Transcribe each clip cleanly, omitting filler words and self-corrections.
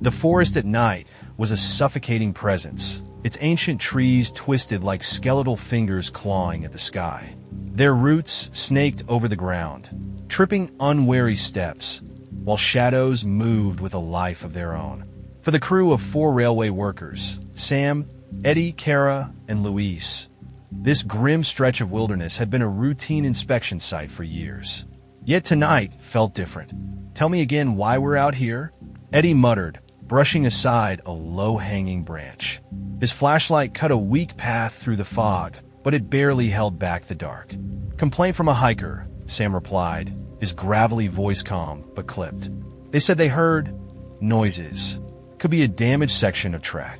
The forest at night was a suffocating presence, its ancient trees twisted like skeletal fingers clawing at the sky. Their roots snaked over the ground, tripping unwary steps, while shadows moved with a life of their own. For the crew of 4 railway workers, Sam, Eddie, Kara, and Luis, this grim stretch of wilderness had been a routine inspection site for years. Yet tonight felt different. "Tell me again why we're out here?" Eddie muttered, brushing aside a low-hanging branch. His flashlight cut a weak path through the fog, but it barely held back the dark. "Complaint from a hiker," Sam replied, his gravelly voice calm but clipped. "They said they heard noises. Could be a damaged section of track."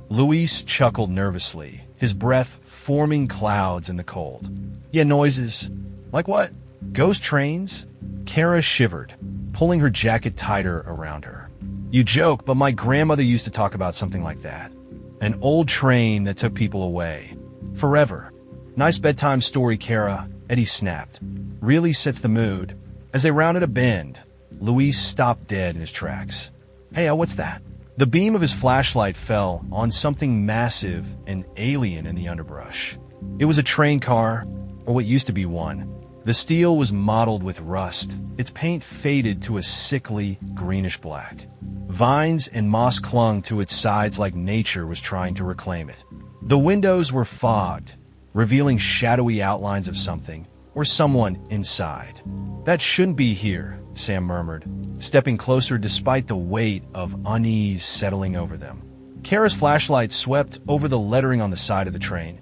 Luis chuckled nervously, his breath forming clouds in the cold. "Yeah, noises. Like what? Ghost trains?" Kara shivered, pulling her jacket tighter around her. "You joke, but my grandmother used to talk about something like that. An old train that took people away. Forever." "Nice bedtime story, Kara," Eddie snapped. "Really sets the mood." As they rounded a bend, Luis stopped dead in his tracks. "Hey, what's that?" The beam of his flashlight fell on something massive and alien in the underbrush. It was a train car, or what used to be one. The steel was mottled with rust, its paint faded to a sickly greenish black. Vines and moss clung to its sides like nature was trying to reclaim it. The windows were fogged, revealing shadowy outlines of something, or someone inside. "That shouldn't be here," Sam murmured, stepping closer despite the weight of unease settling over them. Kara's flashlight swept over the lettering on the side of the train.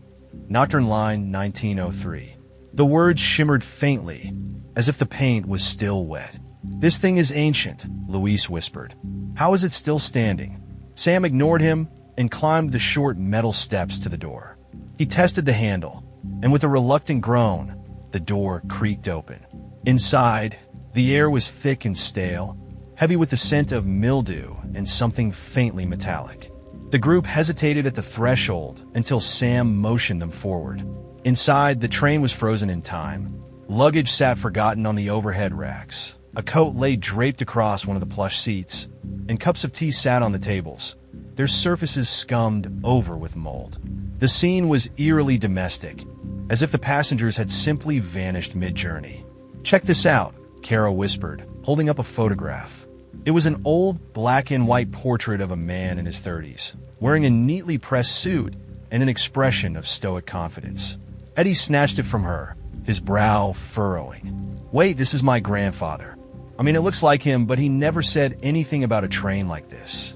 Nocturne Line 1903. The words shimmered faintly, as if the paint was still wet. "This thing is ancient," Luis whispered. "How is it still standing?" Sam ignored him and climbed the short metal steps to the door. He tested the handle, and with a reluctant groan, the door creaked open. Inside, the air was thick and stale, heavy with the scent of mildew and something faintly metallic. The group hesitated at the threshold until Sam motioned them forward. Inside, the train was frozen in time. Luggage sat forgotten on the overhead racks. A coat lay draped across one of the plush seats, and cups of tea sat on the tables, their surfaces scummed over with mold. The scene was eerily domestic, as if the passengers had simply vanished mid-journey. "Check this out," Kara whispered, holding up a photograph. It was an old black and white portrait of a man in his 30s, wearing a neatly pressed suit and an expression of stoic confidence. Eddie snatched it from her, his brow furrowing. "Wait, this is my grandfather. I mean, it looks like him, but he never said anything about a train like this."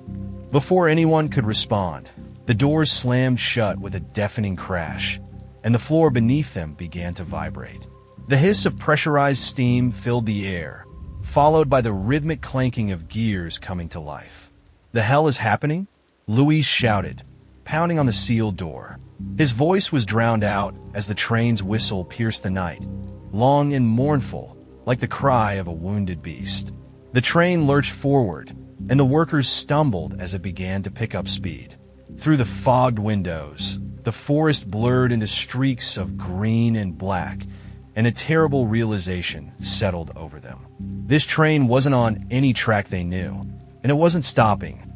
Before anyone could respond, the doors slammed shut with a deafening crash, and the floor beneath them began to vibrate. The hiss of pressurized steam filled the air, followed by the rhythmic clanking of gears coming to life. "The hell is happening?" Luis shouted, pounding on the sealed door. His voice was drowned out as the train's whistle pierced the night, long and mournful, like the cry of a wounded beast. The train lurched forward, and the workers stumbled as it began to pick up speed. Through the fogged windows, the forest blurred into streaks of green and black, and a terrible realization settled over them. This train wasn't on any track they knew, and it wasn't stopping.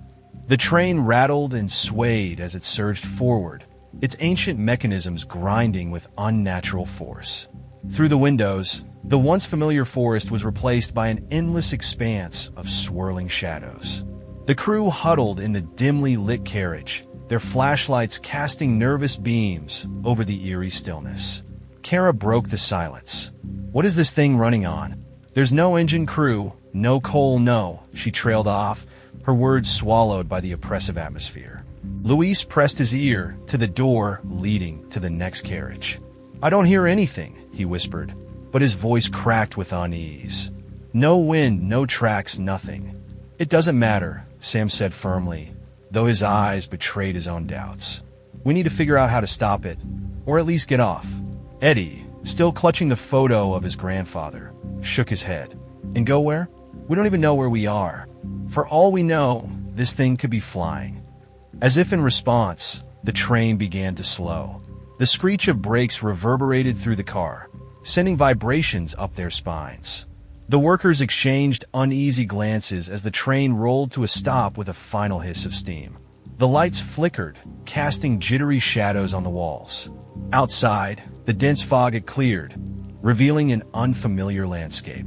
The train rattled and swayed as it surged forward, its ancient mechanisms grinding with unnatural force. Through the windows, the once familiar forest was replaced by an endless expanse of swirling shadows. The crew huddled in the dimly lit carriage, their flashlights casting nervous beams over the eerie stillness. Kara broke the silence. "What is this thing running on?" "There's no engine crew, no coal, no," she trailed off, her words swallowed by the oppressive atmosphere. Luis pressed his ear to the door leading to the next carriage. "I don't hear anything," he whispered, but his voice cracked with unease. "No wind, no tracks, nothing." "It doesn't matter," Sam said firmly, though his eyes betrayed his own doubts. "We need to figure out how to stop it, or at least get off." Eddie, still clutching the photo of his grandfather, shook his head. "And go where? We don't even know where we are. For all we know, this thing could be flying." As if in response, the train began to slow. The screech of brakes reverberated through the car, sending vibrations up their spines. The workers exchanged uneasy glances as the train rolled to a stop with a final hiss of steam. The lights flickered, casting jittery shadows on the walls. Outside, the dense fog had cleared, revealing an unfamiliar landscape.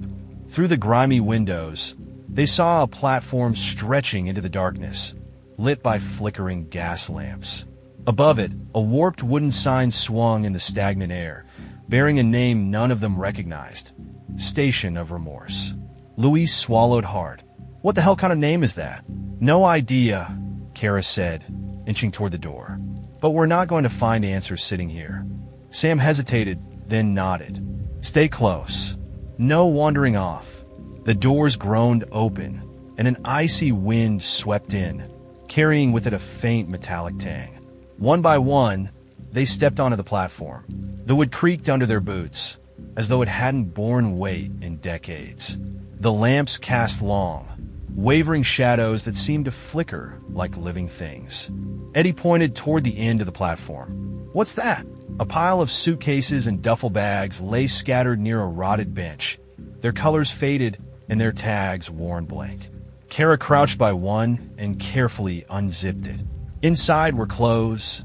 Through the grimy windows, they saw a platform stretching into the darkness, lit by flickering gas lamps. Above it, a warped wooden sign swung in the stagnant air, bearing a name none of them recognized: Station of Remorse. Luis swallowed hard. What the hell kind of name is that? No idea, Kara said, inching toward the door. But we're not going to find answers sitting here. Sam hesitated, then nodded. Stay close. No wandering off. The doors groaned open, and an icy wind swept in, carrying with it a faint metallic tang. One by one, they stepped onto the platform. The wood creaked under their boots, as though it hadn't borne weight in decades. The lamps cast long, wavering shadows that seemed to flicker like living things. Eddie pointed toward the end of the platform. What's that? A pile of suitcases and duffel bags lay scattered near a rotted bench, their colors faded and their tags worn blank. Kara crouched by one and carefully unzipped it. Inside were clothes,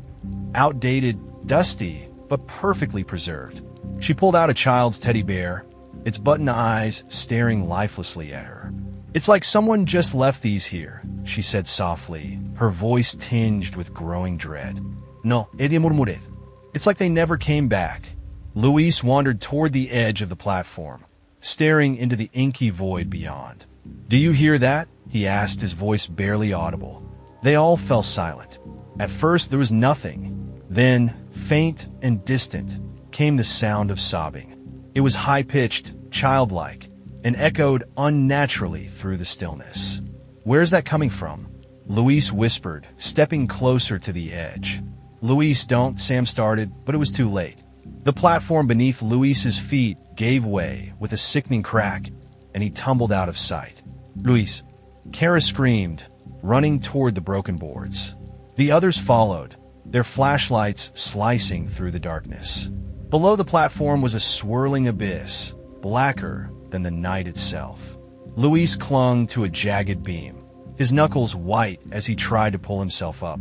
outdated, dusty, but perfectly preserved. She pulled out a child's teddy bear, its button eyes staring lifelessly at her. It's like someone just left these here, she said softly, her voice tinged with growing dread. No, Eddie murmured. It's like they never came back. Luis wandered toward the edge of the platform, staring into the inky void beyond. Do you hear that? He asked, his voice barely audible. They all fell silent. At first there was nothing. Then, faint and distant, came the sound of sobbing. It was high-pitched, childlike, and echoed unnaturally through the stillness. Where's that coming from? Luis whispered, stepping closer to the edge. Luis, don't, Sam started, but it was too late. The platform beneath Luis's feet gave way with a sickening crack, and he tumbled out of sight. Luis, Kara screamed, running toward the broken boards. The others followed, their flashlights slicing through the darkness. Below the platform was a swirling abyss, blacker than the night itself. Luis clung to a jagged beam, his knuckles white as he tried to pull himself up.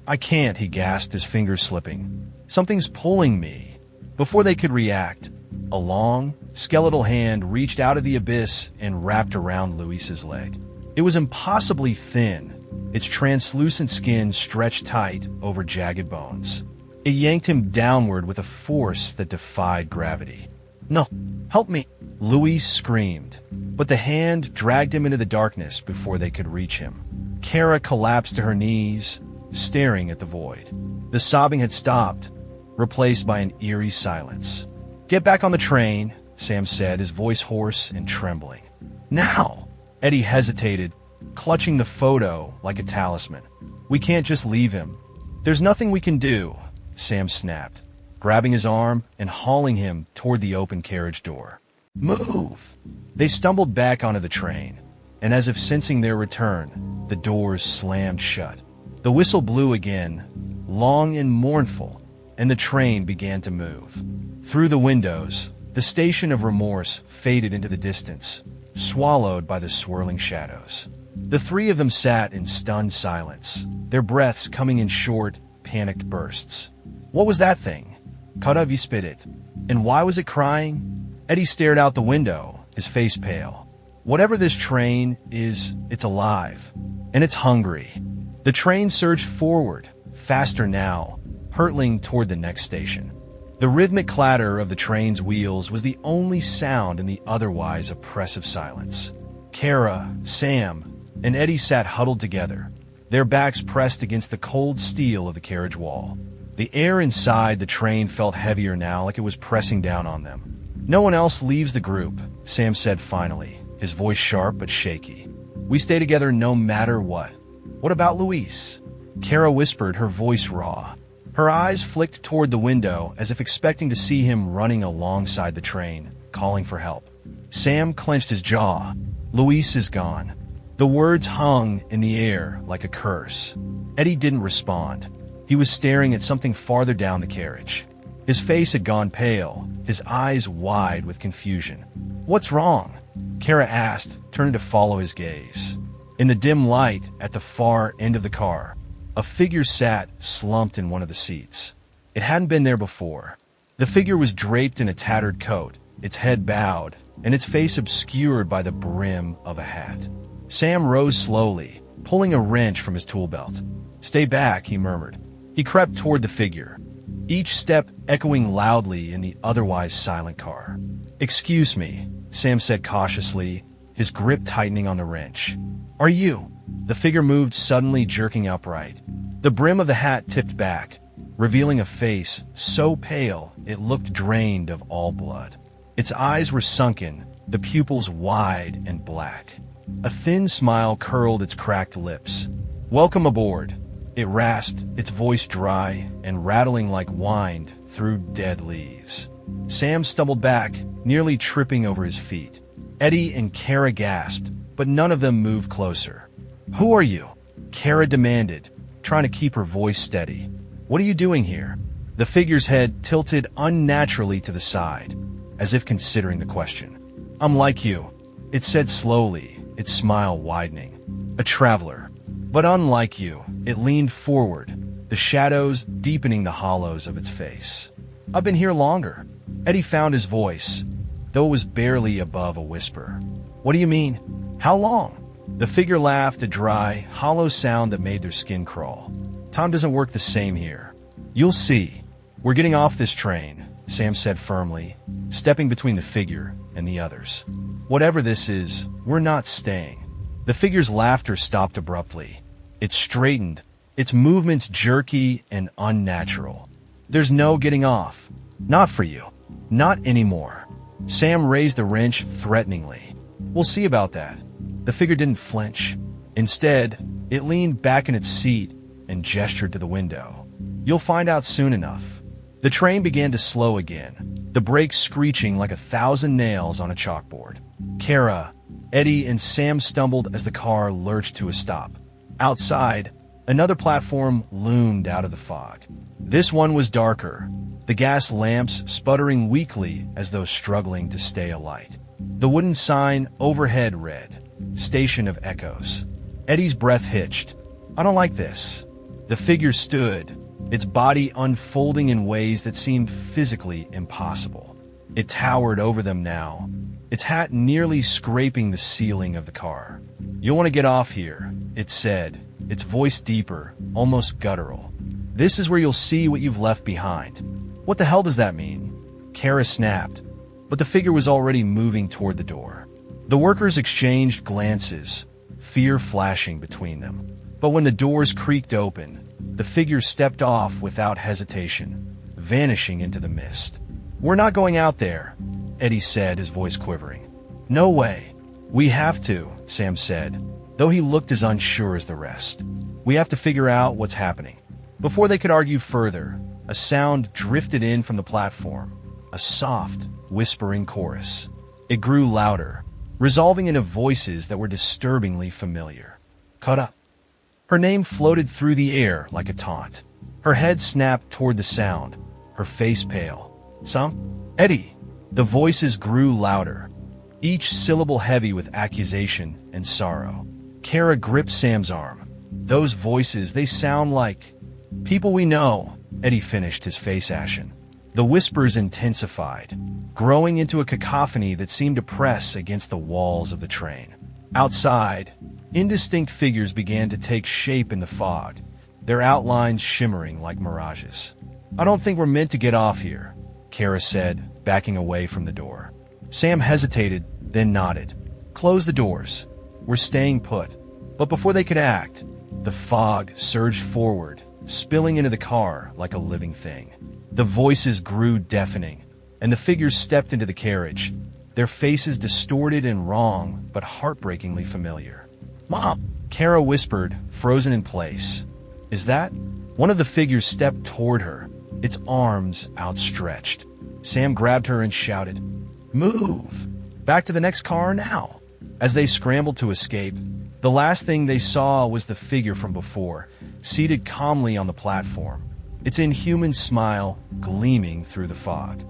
I can't, he gasped, his fingers slipping. Something's pulling me. Before they could react, a long, skeletal hand reached out of the abyss and wrapped around Luis's leg. It was impossibly thin, its translucent skin stretched tight over jagged bones. It yanked him downward with a force that defied gravity. No, help me, Luis screamed, but the hand dragged him into the darkness before they could reach him. Kara collapsed to her knees, staring at the void. The sobbing had stopped, replaced by an eerie silence. Get back on the train, Sam said, his voice hoarse and trembling. Now! Eddie hesitated, clutching the photo like a talisman. We can't just leave him. There's nothing we can do, Sam snapped, grabbing his arm and hauling him toward the open carriage door. Move! They stumbled back onto the train, and as if sensing their return, the doors slammed shut. The whistle blew again, long and mournful, and the train began to move. Through the windows, the Station of Remorse faded into the distance, swallowed by the swirling shadows. The three of them sat in stunned silence, their breaths coming in short, panicked bursts. What was that thing? Kara spit it. And why was it crying? Eddie stared out the window, his face pale. Whatever this train is, it's alive. And it's hungry. The train surged forward, faster now, hurtling toward the next station. The rhythmic clatter of the train's wheels was the only sound in the otherwise oppressive silence. Kara, Sam, and Eddie sat huddled together, their backs pressed against the cold steel of the carriage wall. The air inside the train felt heavier now, like it was pressing down on them. No one else leaves the group, Sam said finally, his voice sharp but shaky. We stay together no matter what. What about Luis? Kara whispered, her voice raw. Her eyes flicked toward the window as if expecting to see him running alongside the train, calling for help. Sam clenched his jaw. Luis is gone. The words hung in the air like a curse. Eddie didn't respond. He was staring at something farther down the carriage. His face had gone pale, his eyes wide with confusion. What's wrong? Kara asked, turning to follow his gaze. In the dim light at the far end of the car, a figure sat slumped in one of the seats. It hadn't been there before. The figure was draped in a tattered coat, its head bowed, and its face obscured by the brim of a hat. Sam rose slowly, pulling a wrench from his tool belt. "Stay back," he murmured. He crept toward the figure, each step echoing loudly in the otherwise silent car. "Excuse me," Sam said cautiously, his grip tightening on the wrench. "Are you?" The figure moved suddenly, jerking upright. The brim of the hat tipped back, revealing a face so pale it looked drained of all blood. Its eyes were sunken, the pupils wide and black. A thin smile curled its cracked lips. "Welcome aboard," it rasped, its voice dry and rattling like wind through dead leaves. Sam stumbled back, nearly tripping over his feet. Eddie and Kara gasped, but none of them moved closer. "Who are you?" Kara demanded, trying to keep her voice steady. "What are you doing here?" The figure's head tilted unnaturally to the side, as if considering the question. "I'm like you," it said slowly, its smile widening. "A traveler. But unlike you," it leaned forward, the shadows deepening the hollows of its face. "I've been here longer." Eddie found his voice, though it was barely above a whisper. "What do you mean? How long?" The figure laughed, a dry, hollow sound that made their skin crawl. "Time doesn't work the same here. You'll see. We're getting off this train," Sam said firmly, stepping between the figure and the others. "Whatever this is, we're not staying." The figure's laughter stopped abruptly. It straightened, its movements jerky and unnatural. "There's no getting off. Not for you. Not anymore." Sam raised the wrench threateningly. "We'll see about that." The figure didn't flinch. Instead, it leaned back in its seat and gestured to the window. "You'll find out soon enough." The train began to slow again, the brakes screeching like 1,000 nails on a chalkboard. Kara, Eddie, and Sam stumbled as the car lurched to a stop. Outside, another platform loomed out of the fog. This one was darker, the gas lamps sputtering weakly as though struggling to stay alight. The wooden sign overhead read, "Station of Echoes." Eddie's breath hitched. "I don't like this." The figure stood, its body unfolding in ways that seemed physically impossible. It towered over them now, its hat nearly scraping the ceiling of the car. "You'll want to get off here," it said, its voice deeper, almost guttural. "This is where you'll see what you've left behind." "What the hell does that mean?" Kara snapped, but the figure was already moving toward the door. The workers exchanged glances, fear flashing between them. But when the doors creaked open, the figure stepped off without hesitation, vanishing into the mist. "We're not going out there," Eddie said, his voice quivering. "No way." "We have to," Sam said, though he looked as unsure as the rest. "We have to figure out what's happening." Before they could argue further, a sound drifted in from the platform, a soft, whispering chorus. It grew louder, resolving into voices that were disturbingly familiar. "Cut up." Her name floated through the air like a taunt. Her head snapped toward the sound, her face pale. "Some? Eddie." The voices grew louder, each syllable heavy with accusation and sorrow. Kara gripped Sam's arm. "Those voices, they sound like people we know," Eddie finished, his face ashen. The whispers intensified, growing into a cacophony that seemed to press against the walls of the train. Outside, indistinct figures began to take shape in the fog, their outlines shimmering like mirages. "I don't think we're meant to get off here," Kara said, backing away from the door. Sam hesitated, then nodded. "Close the doors. We're staying put." But before they could act, the fog surged forward, spilling into the car like a living thing. The voices grew deafening, and the figures stepped into the carriage, their faces distorted and wrong, but heartbreakingly familiar. "Mom!" Kara whispered, frozen in place. "Is that?" One of the figures stepped toward her, its arms outstretched. Sam grabbed her and shouted, "Move! Back to the next car now!" As they scrambled to escape, the last thing they saw was the figure from before, seated calmly on the platform, its inhuman smile gleaming through the fog.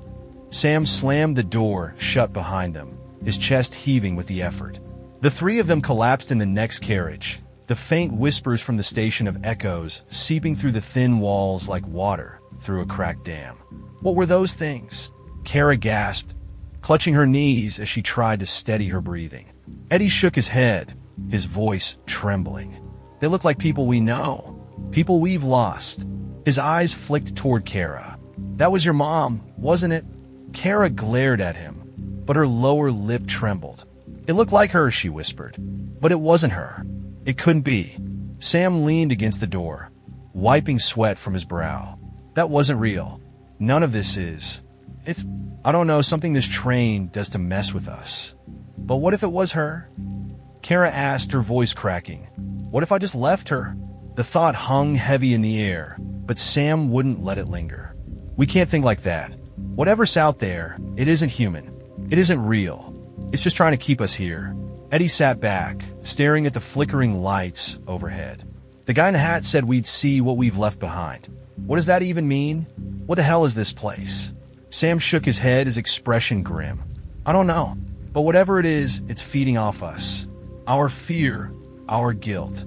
Sam slammed the door shut behind them, his chest heaving with the effort. The three of them collapsed in the next carriage, the faint whispers from the station of echoes seeping through the thin walls like water through a cracked dam. What were those things? Kara gasped, clutching her knees as she tried to steady her breathing. Eddie shook his head, his voice trembling. They look like people we know, people we've lost. His eyes flicked toward Kara. That was your mom, wasn't it? Kara glared at him, but her lower lip trembled. It looked like her, she whispered, but it wasn't her. It couldn't be. Sam leaned against the door, wiping sweat from his brow. That wasn't real. None of this is. It's, I don't know, something this train does to mess with us. But what if it was her? Kara asked, her voice cracking. What if I just left her? The thought hung heavy in the air, but Sam wouldn't let it linger. We can't think like that. Whatever's out there, it isn't human. It isn't real. It's just trying to keep us here. Eddie sat back, staring at the flickering lights overhead. The guy in the hat said we'd see what we've left behind. What does that even mean? What the hell is this place? Sam shook his head, his expression grim. I don't know, but whatever it is, it's feeding off us. Our fear, our guilt.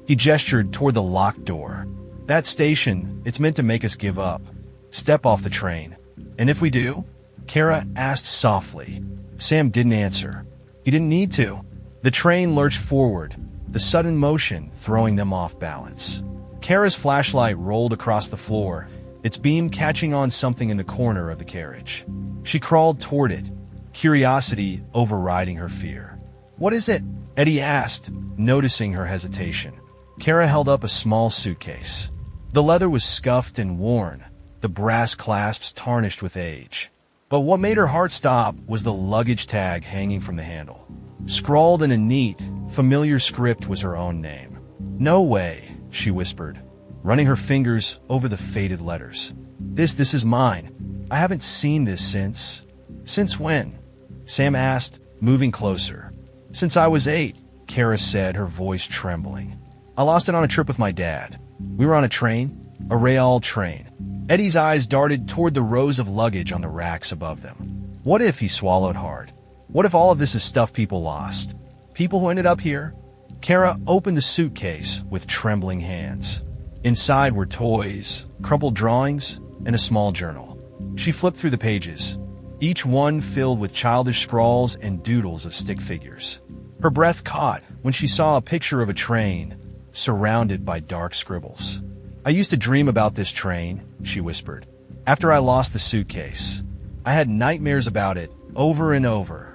He gestured toward the locked door. That station, it's meant to make us give up. Step off the train. And if we do? Kara asked softly. Sam didn't answer. He didn't need to. The train lurched forward, the sudden motion throwing them off balance. Kara's flashlight rolled across the floor, its beam catching on something in the corner of the carriage. She crawled toward it, curiosity overriding her fear. What is it? Eddie asked, noticing her hesitation. Kara held up a small suitcase. The leather was scuffed and worn, the brass clasps tarnished with age. But what made her heart stop was the luggage tag hanging from the handle. Scrawled in a neat, familiar script was her own name. No way, she whispered, running her fingers over the faded letters. This is mine. I haven't seen this since... Since when? Sam asked, moving closer. Since I was 8, Kara said, her voice trembling. I lost it on a trip with my dad. We were on a train, a rail train. Eddie's eyes darted toward the rows of luggage on the racks above them. What if, he swallowed hard, what if all of this is stuff people lost? People who ended up here? Kara opened the suitcase with trembling hands. Inside were toys, crumpled drawings, and a small journal. She flipped through the pages, each one filled with childish scrawls and doodles of stick figures. Her breath caught when she saw a picture of a train surrounded by dark scribbles. I used to dream about this train, she whispered. After I lost the suitcase, I had nightmares about it over and over.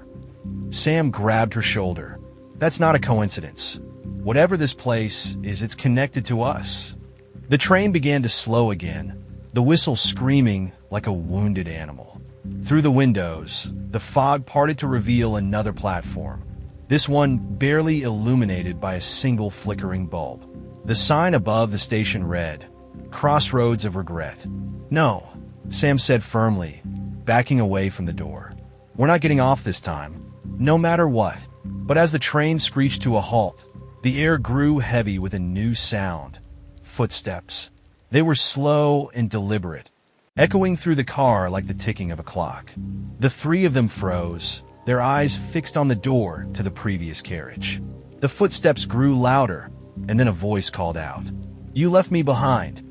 Sam grabbed her shoulder. That's not a coincidence. Whatever this place is, it's connected to us. The train began to slow again, the whistle screaming like a wounded animal. Through the windows, the fog parted to reveal another platform, this one barely illuminated by a single flickering bulb. The sign above the station read, Crossroads of Regret. No, Sam said firmly, backing away from the door. We're not getting off this time, no matter what. But as the train screeched to a halt, the air grew heavy with a new sound. Footsteps. They were slow and deliberate, echoing through the car like the ticking of a clock. The three of them froze, their eyes fixed on the door to the previous carriage. The footsteps grew louder, and then a voice called out, You left me behind.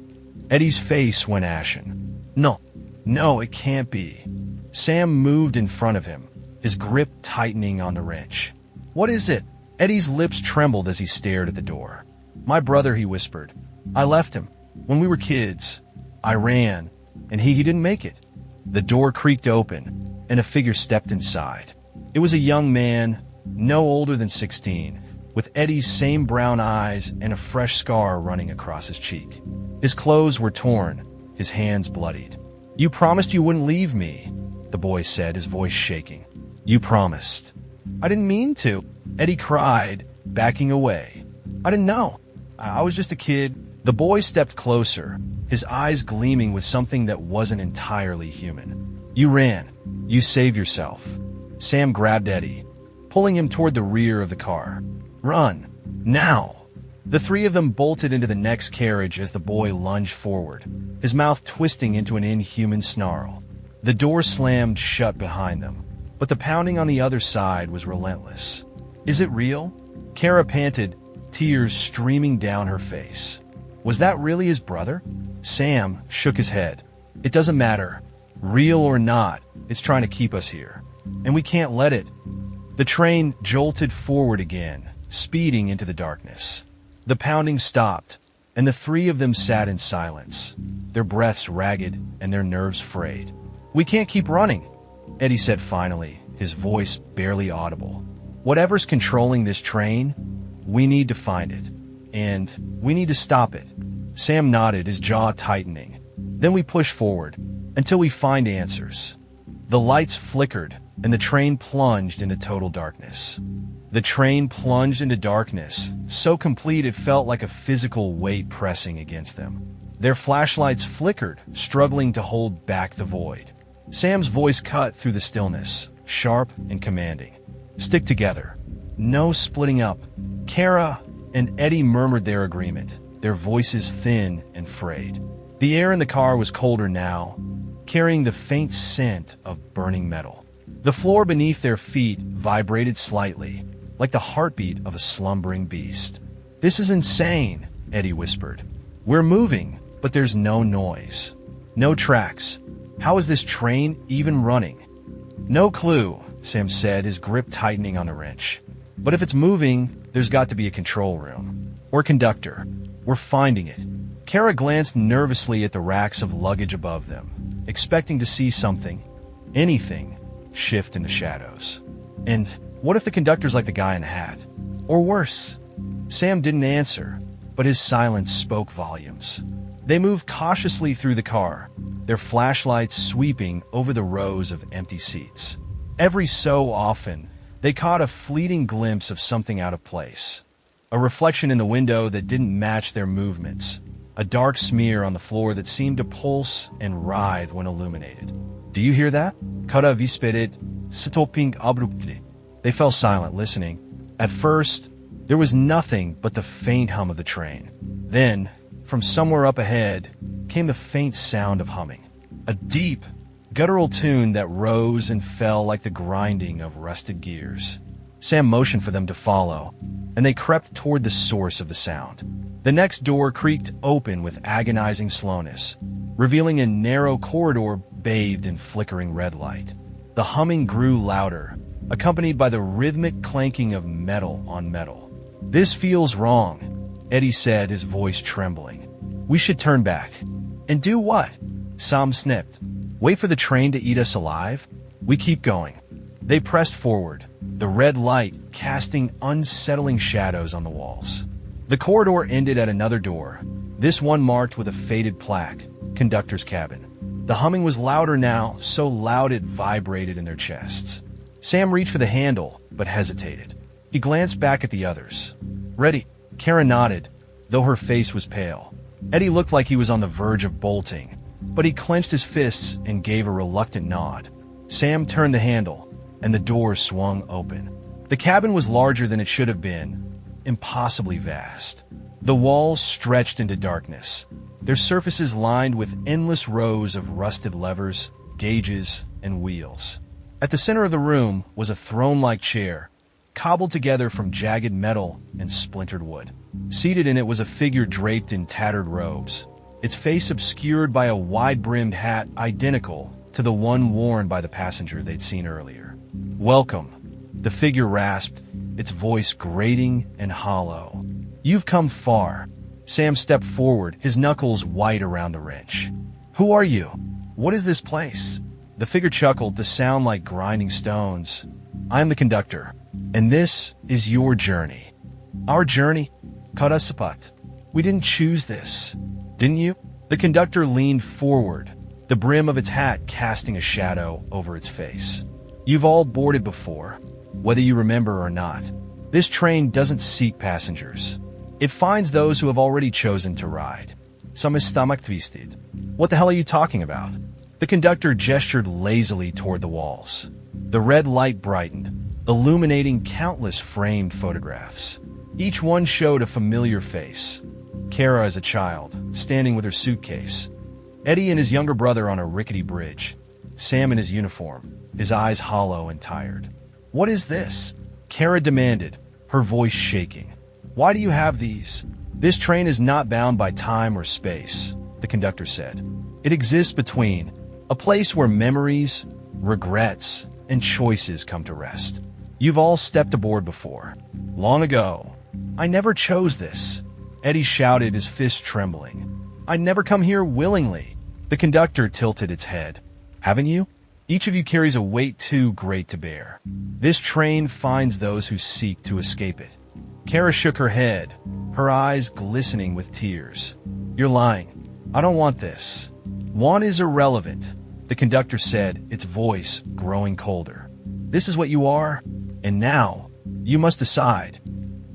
Eddie's face went ashen. No, it can't be. Sam moved in front of him, his grip tightening on the wrench. What is it? Eddie's lips trembled as he stared at the door. My brother, he whispered. I left him. When we were kids, I ran, and he didn't make it. The door creaked open, and a figure stepped inside. It was a young man, no older than 16, with Eddie's same brown eyes and a fresh scar running across his cheek. His clothes were torn, his hands bloodied. You promised you wouldn't leave me, the boy said, his voice shaking. You promised. I didn't mean to, Eddie cried, backing away. I didn't know. I was just a kid. The boy stepped closer, his eyes gleaming with something that wasn't entirely human. You ran. You saved yourself. Sam grabbed Eddie, pulling him toward the rear of the car. Run. Now. The three of them bolted into the next carriage as the boy lunged forward, his mouth twisting into an inhuman snarl. The door slammed shut behind them. but the pounding on the other side was relentless. Is it real? Kara panted, tears streaming down her face. Was that really his brother? Sam shook his head. It doesn't matter. Real or not, it's trying to keep us here. And we can't let it. The train jolted forward again, speeding into the darkness. The pounding stopped, and the three of them sat in silence, their breaths ragged and their nerves frayed. We can't keep running, Eddie said finally, his voice barely audible. Whatever's controlling this train, we need to find it. And we need to stop it. Sam nodded, his jaw tightening. Then we push forward, until we find answers. The lights flickered, and the train plunged into total darkness. The train plunged into darkness, so complete it felt like a physical weight pressing against them. Their flashlights flickered, struggling to hold back the void. Sam's voice cut through the stillness, sharp and commanding. Stick together. No splitting up. Kara and Eddie murmured their agreement, their voices thin and frayed. The air in the car was colder now, carrying the faint scent of burning metal. The floor beneath their feet vibrated slightly, like the heartbeat of a slumbering beast. This is insane, Eddie whispered. We're moving, but there's no noise. No tracks. How is this train even running? No clue, Sam said, his grip tightening on the wrench. But if it's moving, there's got to be a control room. Or conductor. We're finding it. Kara glanced nervously at the racks of luggage above them, expecting to see something, anything, shift in the shadows. And what if the conductor's like the guy in the hat? Or worse? Sam didn't answer, but his silence spoke volumes. They moved cautiously through the car, their flashlights sweeping over the rows of empty seats. Every so often, they caught a fleeting glimpse of something out of place. A reflection in the window that didn't match their movements. A dark smear on the floor that seemed to pulse and writhe when illuminated. Do you hear that? Kara whispered, stopping abruptly. They fell silent, listening. At first, there was nothing but the faint hum of the train. Then, from somewhere up ahead, came the faint sound of humming. A deep, guttural tune that rose and fell like the grinding of rusted gears. Sam motioned for them to follow, and they crept toward the source of the sound. The next door creaked open with agonizing slowness, revealing a narrow corridor bathed in flickering red light. The humming grew louder, accompanied by the rhythmic clanking of metal on metal. This feels wrong, Eddie said, his voice trembling. We should turn back. And do what? Sam sniffed. Wait for the train to eat us alive? We keep going. They pressed forward, the red light casting unsettling shadows on the walls. The corridor ended at another door, this one marked with a faded plaque, conductor's cabin. The humming was louder now, so loud it vibrated in their chests. Sam reached for the handle, but hesitated. He glanced back at the others. Ready? Kara nodded, though her face was pale. Eddie looked like he was on the verge of bolting, but he clenched his fists and gave a reluctant nod. Sam turned the handle, and the door swung open. The cabin was larger than it should have been, impossibly vast. The walls stretched into darkness, their surfaces lined with endless rows of rusted levers, gauges, and wheels. At the center of the room was a throne-like chair, cobbled together from jagged metal and splintered wood. Seated in it was a figure draped in tattered robes, its face obscured by a wide-brimmed hat identical to the one worn by the passenger they'd seen earlier. Welcome, the figure rasped, its voice grating and hollow. You've come far. Sam stepped forward, his knuckles white around the wrench. Who are you? What is this place? The figure chuckled to sound like grinding stones. I'm the conductor, and this is your journey. Our journey? Karasapat. We didn't choose this. Didn't you? The conductor leaned forward, the brim of its hat casting a shadow over its face. You've all boarded before, whether you remember or not. This train doesn't seek passengers. It finds those who have already chosen to ride. Some is stomach twisted. What the hell are you talking about? The conductor gestured lazily toward the walls. The red light brightened, illuminating countless framed photographs. Each one showed a familiar face. Kara as a child, standing with her suitcase. Eddie and his younger brother on a rickety bridge. Sam in his uniform, his eyes hollow and tired. "What is this?" Kara demanded, her voice shaking. "Why do you have these?" "This train is not bound by time or space," the conductor said. "It exists between, a place where memories, regrets, and choices come to rest. You've all stepped aboard before. Long ago. I never chose this," Eddie shouted, his fist trembling. "I'd never come here willingly." The conductor tilted its head. "Haven't you? Each of you carries a weight too great to bear. This train finds those who seek to escape it." Kara shook her head, her eyes glistening with tears. "You're lying. I don't want this." "Want is irrelevant," the conductor said, its voice growing colder. "This is what you are, and now you must decide."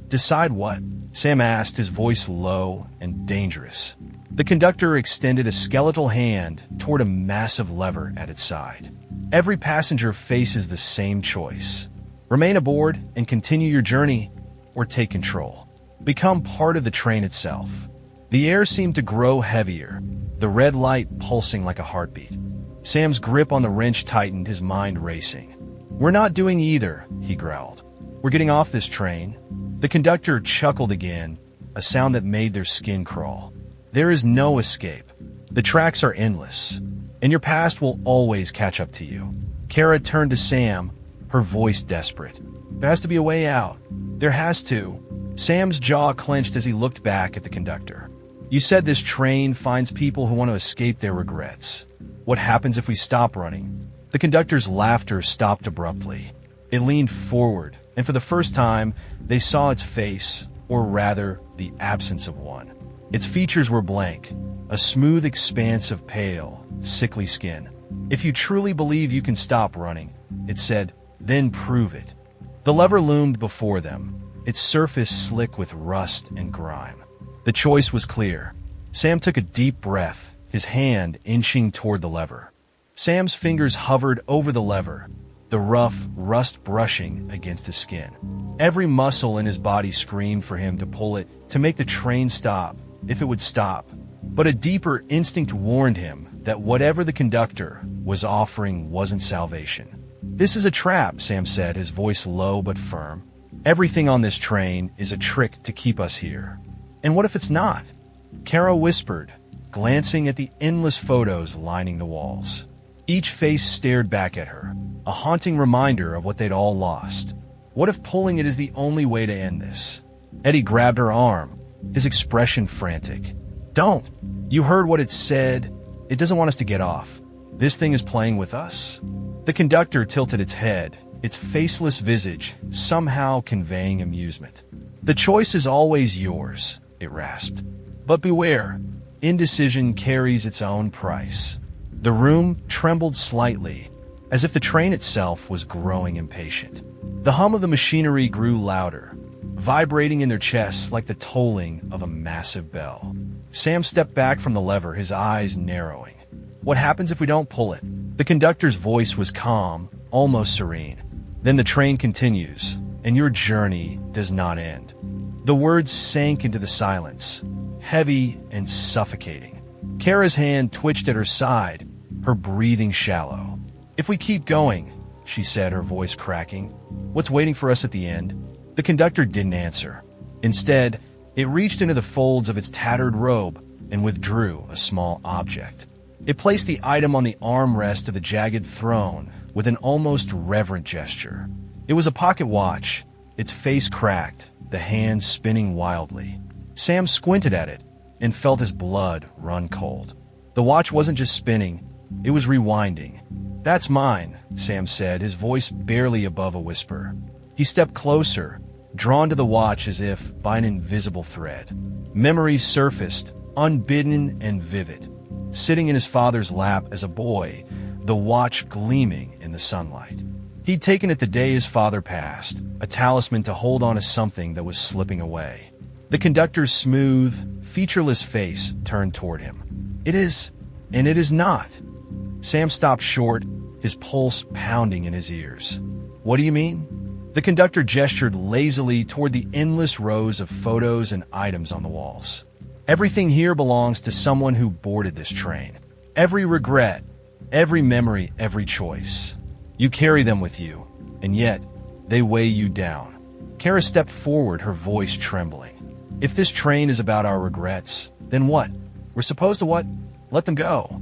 "Decide what?" Sam asked, his voice low and dangerous. The conductor extended a skeletal hand toward a massive lever at its side. "Every passenger faces the same choice. Remain aboard and continue your journey, or take control. Become part of the train itself." The air seemed to grow heavier, the red light pulsing like a heartbeat. Sam's grip on the wrench tightened, his mind racing. "We're not doing either," he growled. "We're getting off this train." The conductor chuckled again, a sound that made their skin crawl. "There is no escape. The tracks are endless, and your past will always catch up to you." Kara turned to Sam, her voice desperate. "There has to be a way out. There has to." Sam's jaw clenched as he looked back at the conductor. "You said this train finds people who want to escape their regrets. What happens if we stop running?" The conductor's laughter stopped abruptly. It leaned forward, and for the first time, they saw its face, or rather, the absence of one. Its features were blank, a smooth expanse of pale, sickly skin. "If you truly believe you can stop running," it said, "then prove it." The lever loomed before them, its surface slick with rust and grime. The choice was clear. Sam took a deep breath, his hand inching toward the lever. Sam's fingers hovered over the lever, the rough rust brushing against his skin. Every muscle in his body screamed for him to pull it, to make the train stop, if it would stop. But a deeper instinct warned him that whatever the conductor was offering wasn't salvation. "This is a trap," Sam said, his voice low but firm. "Everything on this train is a trick to keep us here." "And what if it's not?" Kara whispered, glancing at the endless photos lining the walls. Each face stared back at her, a haunting reminder of what they'd all lost. What if pulling it is the only way to end this? Eddie grabbed her arm, his expression frantic. "Don't! You heard what it said. It doesn't want us to get off. This thing is playing with us." The conductor tilted its head, its faceless visage somehow conveying amusement. "The choice is always yours," it rasped. "But beware, indecision carries its own price." The room trembled slightly, as if the train itself was growing impatient. The hum of the machinery grew louder, vibrating in their chests like the tolling of a massive bell. Sam stepped back from the lever, his eyes narrowing. "What happens if we don't pull it?" The conductor's voice was calm, almost serene. "Then the train continues, and your journey does not end." The words sank into the silence, heavy and suffocating. Kara's hand twitched at her side, her breathing shallow. "If we keep going," she said, her voice cracking, "what's waiting for us at the end?" The conductor didn't answer. Instead, it reached into the folds of its tattered robe and withdrew a small object. It placed the item on the armrest of the jagged throne with an almost reverent gesture. It was a pocket watch, its face cracked, the hand spinning wildly. Sam squinted at it and felt his blood run cold. The watch wasn't just spinning, it was rewinding. "That's mine," Sam said, his voice barely above a whisper. He stepped closer, drawn to the watch as if by an invisible thread. Memories surfaced, unbidden and vivid. Sitting in his father's lap as a boy, the watch gleaming in the sunlight. He'd taken it the day his father passed, a talisman to hold on to something that was slipping away. The conductor's smooth, featureless face turned toward him. "It is, and it is not." Sam stopped short, his pulse pounding in his ears. "What do you mean?" The conductor gestured lazily toward the endless rows of photos and items on the walls. "Everything here belongs to someone who boarded this train. Every regret, Every memory, every choice. You carry them with you, and yet they weigh you down. Kara stepped forward, her voice trembling. If this train is about our regrets, then what? We're supposed to what? Let them go.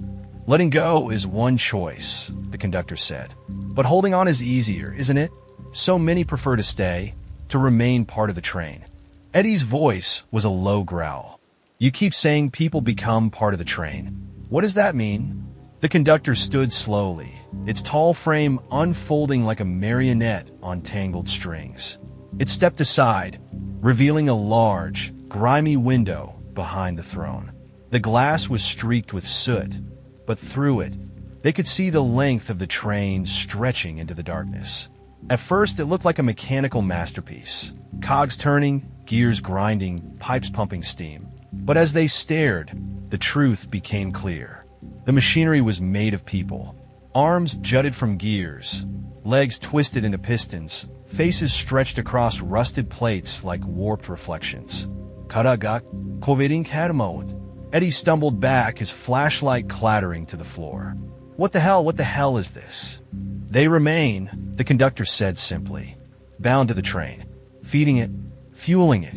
Letting go is one choice, the conductor said. But holding on is easier, isn't it? So many prefer to stay, to remain part of the train. Eddie's voice was a low growl. You keep saying people become part of the train. What does that mean? The conductor stood slowly, its tall frame unfolding like a marionette on tangled strings. It stepped aside, revealing a large, grimy window behind the throne. The glass was streaked with soot, but through it, they could see the length of the train stretching into the darkness. At first, it looked like a mechanical masterpiece. Cogs turning, gears grinding, pipes pumping steam. But as they stared, the truth became clear. The machinery was made of people. Arms jutted from gears, legs twisted into pistons, faces stretched across rusted plates like warped reflections. Karagak, koverin karmaut. Eddie stumbled back, his flashlight clattering to the floor. What the hell is this? They remain, the conductor said simply, bound to the train, feeding it, fueling it.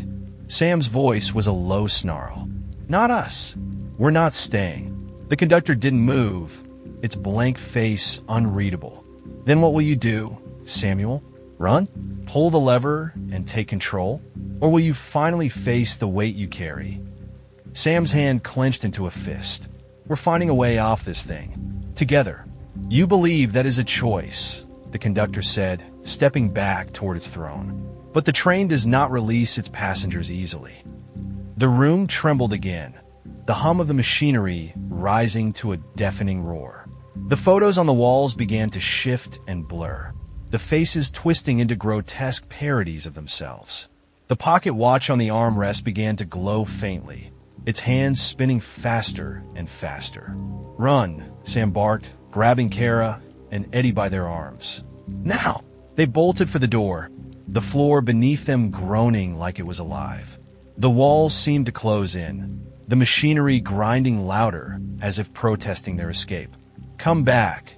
Sam's voice was a low snarl. Not us. We're not staying. The conductor didn't move, its blank face unreadable. Then what will you do, Samuel? Run? Pull the lever and take control? Or will you finally face the weight you carry? Sam's hand clenched into a fist. We're finding a way off this thing. Together. You believe that is a choice, the conductor said, stepping back toward its throne. But the train does not release its passengers easily. The room trembled again, the hum of the machinery rising to a deafening roar. The photos on the walls began to shift and blur, the faces twisting into grotesque parodies of themselves. The pocket watch on the armrest began to glow faintly, its hands spinning faster and faster. Run, Sam barked, grabbing Kara and Eddie by their arms. Now! They bolted for the door, the floor beneath them groaning like it was alive. The walls seemed to close in, the machinery grinding louder as if protesting their escape. Come back,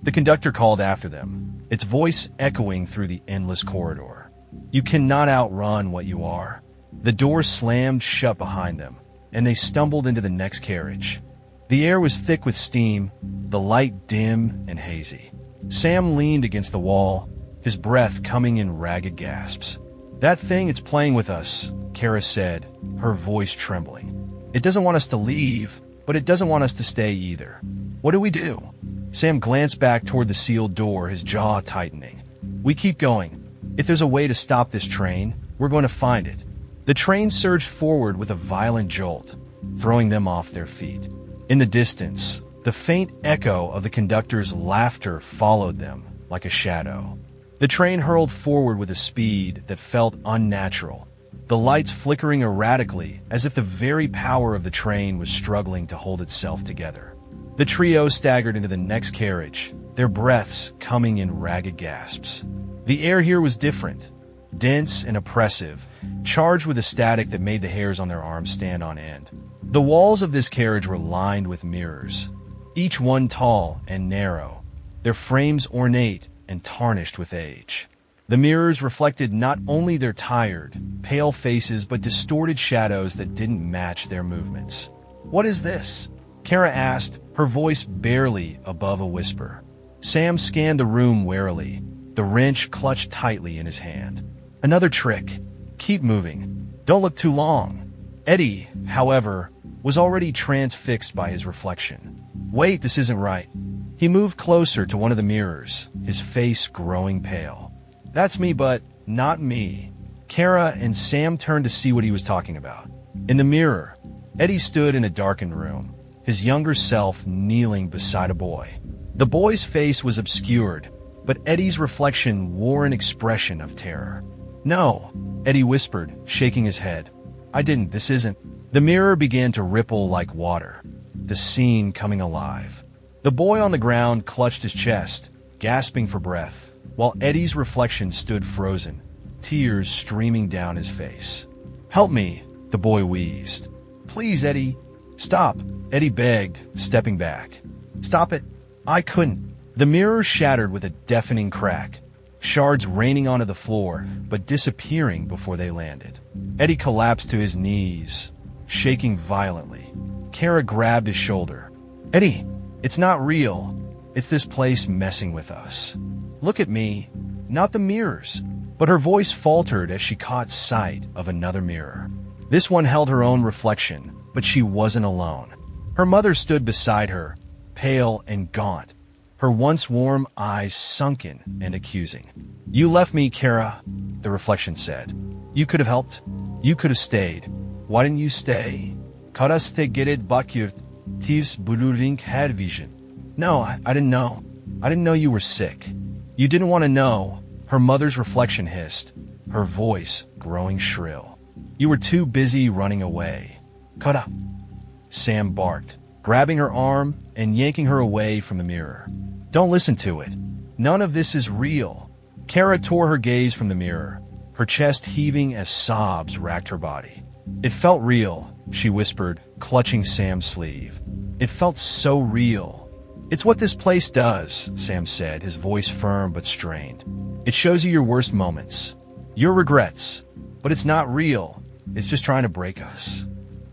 the conductor called after them, its voice echoing through the endless corridor. You cannot outrun what you are. The door slammed shut behind them, and they stumbled into the next carriage. The air was thick with steam, the light dim and hazy. Sam leaned against the wall, his breath coming in ragged gasps. That thing, it's playing with us, Kara said, her voice trembling. It doesn't want us to leave, but it doesn't want us to stay either. What do we do? Sam glanced back toward the sealed door, his jaw tightening. We keep going. If there's a way to stop this train, we're going to find it. The train surged forward with a violent jolt, throwing them off their feet. In the distance, the faint echo of the conductor's laughter followed them like a shadow. The train hurled forward with a speed that felt unnatural, the lights flickering erratically as if the very power of the train was struggling to hold itself together. The trio staggered into the next carriage, their breaths coming in ragged gasps. The air here was different, dense and oppressive, charged with a static that made the hairs on their arms stand on end. The walls of this carriage were lined with mirrors, each one tall and narrow, their frames ornate and tarnished with age. The mirrors reflected not only their tired, pale faces but distorted shadows that didn't match their movements. What is this? Kara asked, her voice barely above a whisper. Sam scanned the room warily, the wrench clutched tightly in his hand. Another trick. Keep moving. Don't look too long. Eddie, however, was already transfixed by his reflection. Wait, this isn't right. He moved closer to one of the mirrors, his face growing pale. That's me, but not me. Kara and Sam turned to see what he was talking about. In the mirror, Eddie stood in a darkened room, his younger self kneeling beside a boy. The boy's face was obscured, but Eddie's reflection wore an expression of terror. No, Eddie whispered, shaking his head. I didn't, this isn't. The mirror began to ripple like water, the scene coming alive. The boy on the ground clutched his chest, gasping for breath, while Eddie's reflection stood frozen, tears streaming down his face. Help me, the boy wheezed. Please, Eddie. Stop, Eddie begged, stepping back. Stop it. I couldn't. The mirror shattered with a deafening crack, shards raining onto the floor, but disappearing before they landed. Eddie collapsed to his knees, shaking violently. Kara grabbed his shoulder. Eddie, it's not real. It's this place messing with us. Look at me, not the mirrors. But her voice faltered as she caught sight of another mirror. This one held her own reflection, but she wasn't alone. Her mother stood beside her, pale and gaunt, her once warm eyes sunken and accusing. You left me, Kara, the reflection said. You could have helped. You could have stayed. Why didn't you stay? Kara ste geret bakir tivs bulurink her vision. No, I didn't know. I didn't know you were sick. You didn't want to know, her mother's reflection hissed, her voice growing shrill. You were too busy running away. Kara, Sam barked, grabbing her arm and yanking her away from the mirror. Don't listen to it. None of this is real. Kara tore her gaze from the mirror, her chest heaving as sobs racked her body. It felt real, she whispered, clutching Sam's sleeve. It felt so real. It's what this place does, Sam said, his voice firm but strained. It shows you your worst moments, your regrets, but it's not real. It's just trying to break us.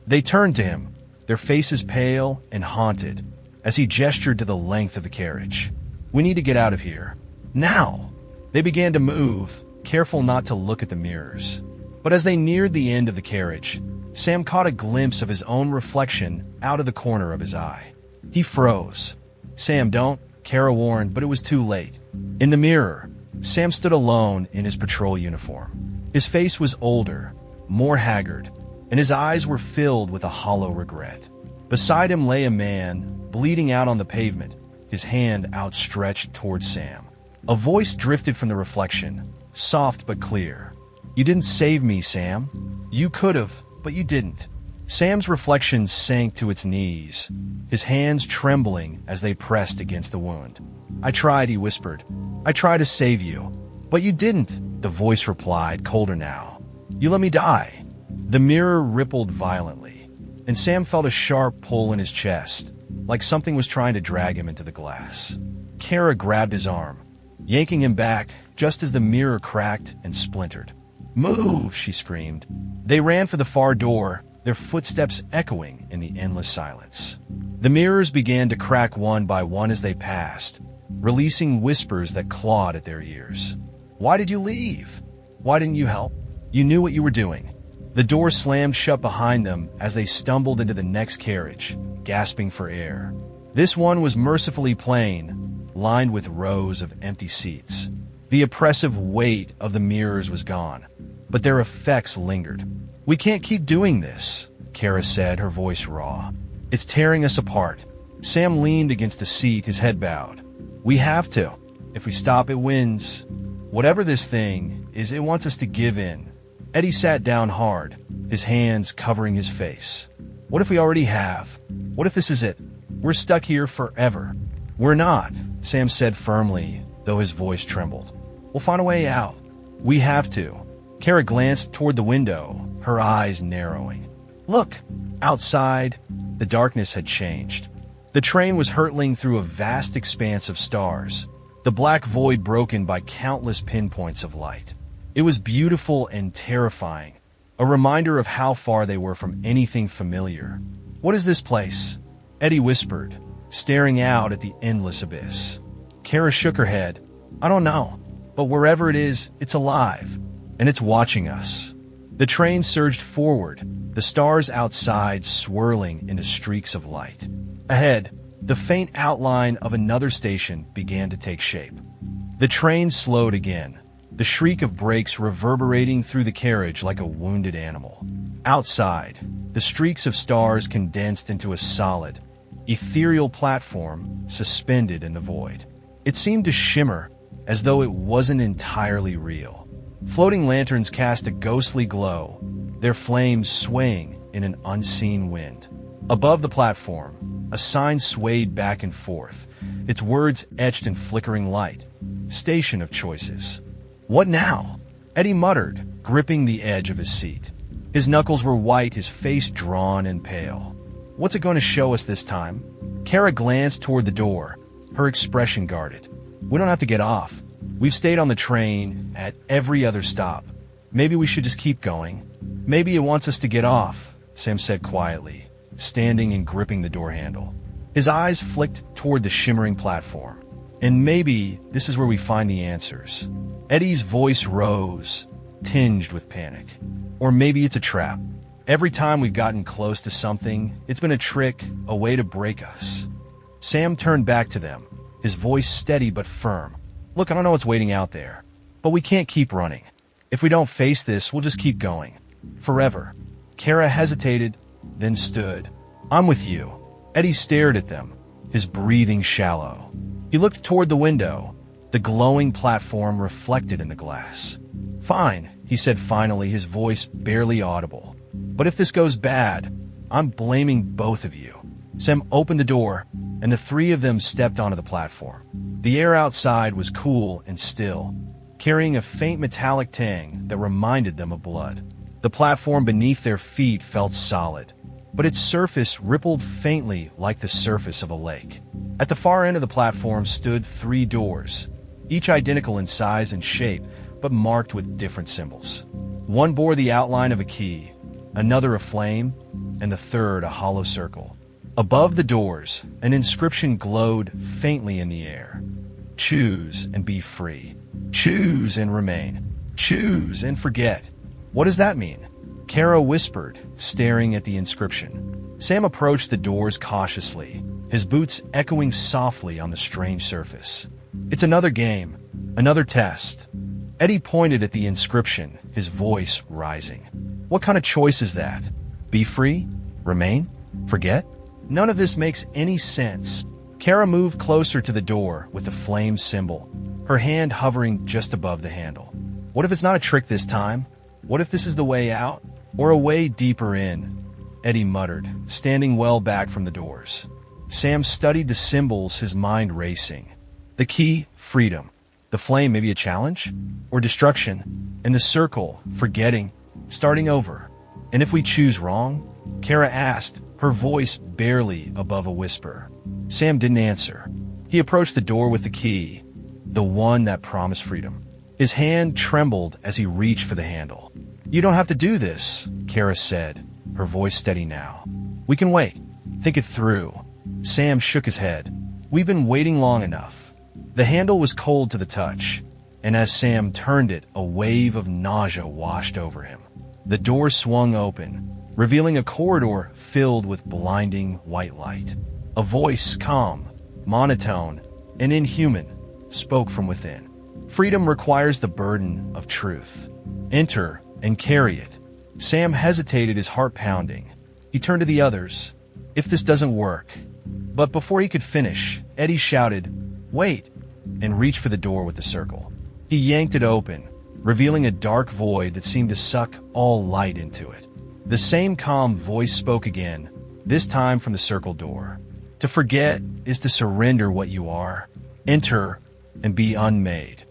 They turned to him, their faces pale and haunted, as he gestured to the length of the carriage. We need to get out of here. Now! They began to move, careful not to look at the mirrors. But as they neared the end of the carriage, Sam caught a glimpse of his own reflection out of the corner of his eye. He froze. Sam, don't, Kara warned, but it was too late. In the mirror, Sam stood alone in his patrol uniform. His face was older, more haggard, and his eyes were filled with a hollow regret. Beside him lay a man, bleeding out on the pavement, his hand outstretched towards Sam. A voice drifted from the reflection, soft but clear. You didn't save me, Sam. You could have, but you didn't. Sam's reflection sank to its knees, his hands trembling as they pressed against the wound. I tried, he whispered. I tried to save you. But you didn't, the voice replied, colder now. You let me die. The mirror rippled violently, and Sam felt a sharp pull in his chest, like something was trying to drag him into the glass. Kara grabbed his arm, yanking him back just as the mirror cracked and splintered. Move, she screamed. They ran for the far door, their footsteps echoing in the endless silence. The mirrors began to crack one by one as they passed, releasing whispers that clawed at their ears. Why did you leave? Why didn't you help? You knew what you were doing. The door slammed shut behind them as they stumbled into the next carriage, gasping for air. This one was mercifully plain, lined with rows of empty seats. The oppressive weight of the mirrors was gone, but their effects lingered. We can't keep doing this, Kara said, her voice raw. It's tearing us apart. Sam leaned against the seat, his head bowed. We have to. If we stop, it wins. Whatever this thing is, it wants us to give in. Eddie sat down hard, his hands covering his face. What if we already have? What if this is it? We're stuck here forever. We're not, Sam said firmly, though his voice trembled. We'll find a way out. We have to. Kara glanced toward the window, her eyes narrowing. Look, outside, the darkness had changed. The train was hurtling through a vast expanse of stars, the black void broken by countless pinpoints of light. It was beautiful and terrifying, a reminder of how far they were from anything familiar. What is this place? Eddie whispered, staring out at the endless abyss. Kara shook her head. I don't know, but wherever it is, it's alive, and it's watching us. The train surged forward, the stars outside swirling into streaks of light. Ahead, the faint outline of another station began to take shape. The train slowed again, the shriek of brakes reverberating through the carriage like a wounded animal. Outside, the streaks of stars condensed into a solid, ethereal platform suspended in the void. It seemed to shimmer as though it wasn't entirely real. Floating lanterns cast a ghostly glow, their flames swaying in an unseen wind. Above the platform, a sign swayed back and forth, its words etched in flickering light. Station of choices. What now? Eddie muttered, gripping the edge of his seat. His knuckles were white, his face drawn and pale. What's it going to show us this time? Kara glanced toward the door, her expression guarded. We don't have to get off. We've stayed on the train at every other stop. Maybe we should just keep going. Maybe it wants us to get off, Sam said quietly, standing and gripping the door handle. His eyes flicked toward the shimmering platform. And maybe this is where we find the answers. Eddie's voice rose, tinged with panic. Or maybe it's a trap. Every time we've gotten close to something, it's been a trick, a way to break us. Sam turned back to them, his voice steady but firm. Look, I don't know what's waiting out there, but we can't keep running. If we don't face this, we'll just keep going. Forever. Kara hesitated, then stood. I'm with you. Eddie stared at them, his breathing shallow. He looked toward the window, the glowing platform reflected in the glass. Fine, he said finally, his voice barely audible. But if this goes bad, I'm blaming both of you. Sam opened the door, and the three of them stepped onto the platform. The air outside was cool and still, carrying a faint metallic tang that reminded them of blood. The platform beneath their feet felt solid, but its surface rippled faintly like the surface of a lake. At the far end of the platform stood 3 doors, each identical in size and shape, but marked with different symbols. One bore the outline of a key, another a flame, and the third a hollow circle. Above the doors, an inscription glowed faintly in the air. Choose and be free. Choose and remain. Choose and forget. What does that mean? Kara whispered, staring at the inscription. Sam approached the doors cautiously, his boots echoing softly on the strange surface. It's another game, another test. Eddie pointed at the inscription, his voice rising. What kind of choice is that? Be free? Remain? Forget? None of this makes any sense. Kara moved closer to the door with the flame symbol, her hand hovering just above the handle. What if it's not a trick this time? What if this is the way out? Or a way deeper in? Eddie muttered, standing well back from the doors. Sam studied the symbols, his mind racing. The key, freedom. The flame, maybe a challenge? Or destruction? And the circle, forgetting, starting over. And if we choose wrong? Kara asked, her voice barely above a whisper. Sam didn't answer. He approached the door with the key, the one that promised freedom. His hand trembled as he reached for the handle. You don't have to do this, Kara said, her voice steady now. We can wait. Think it through. Sam shook his head. We've been waiting long enough. The handle was cold to the touch, and as Sam turned it, a wave of nausea washed over him. The door swung open, revealing a corridor filled with blinding white light. A voice, calm, monotone, and inhuman, spoke from within. Freedom requires the burden of truth. Enter and carry it. Sam hesitated, his heart pounding. He turned to the others. If this doesn't work. But before he could finish, Eddie shouted, Wait, and reached for the door with the circle. He yanked it open, revealing a dark void that seemed to suck all light into it. The same calm voice spoke again, this time from the circle door. To forget is to surrender what you are. Enter and be unmade.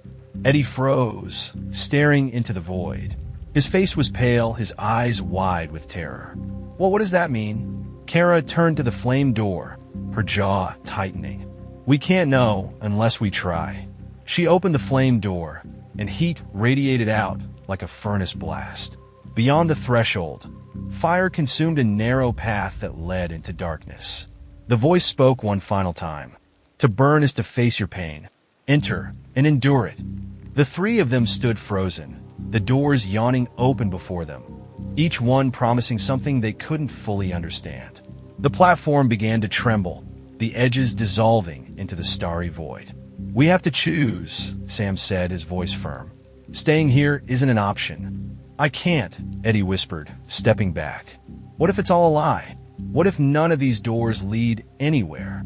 Eddie froze, staring into the void. His face was pale, his eyes wide with terror. Well, what does that mean? Kara turned to the flame door, her jaw tightening. We can't know unless we try. She opened the flame door, and heat radiated out like a furnace blast. Beyond the threshold, fire consumed a narrow path that led into darkness. The voice spoke one final time. To burn is to face your pain. Enter and endure it. The 3 of them stood frozen, the doors yawning open before them, each one promising something they couldn't fully understand. The platform began to tremble, the edges dissolving into the starry void. We have to choose, Sam said, his voice firm. Staying here isn't an option. I can't, Eddie whispered, stepping back. What if it's all a lie? What if none of these doors lead anywhere?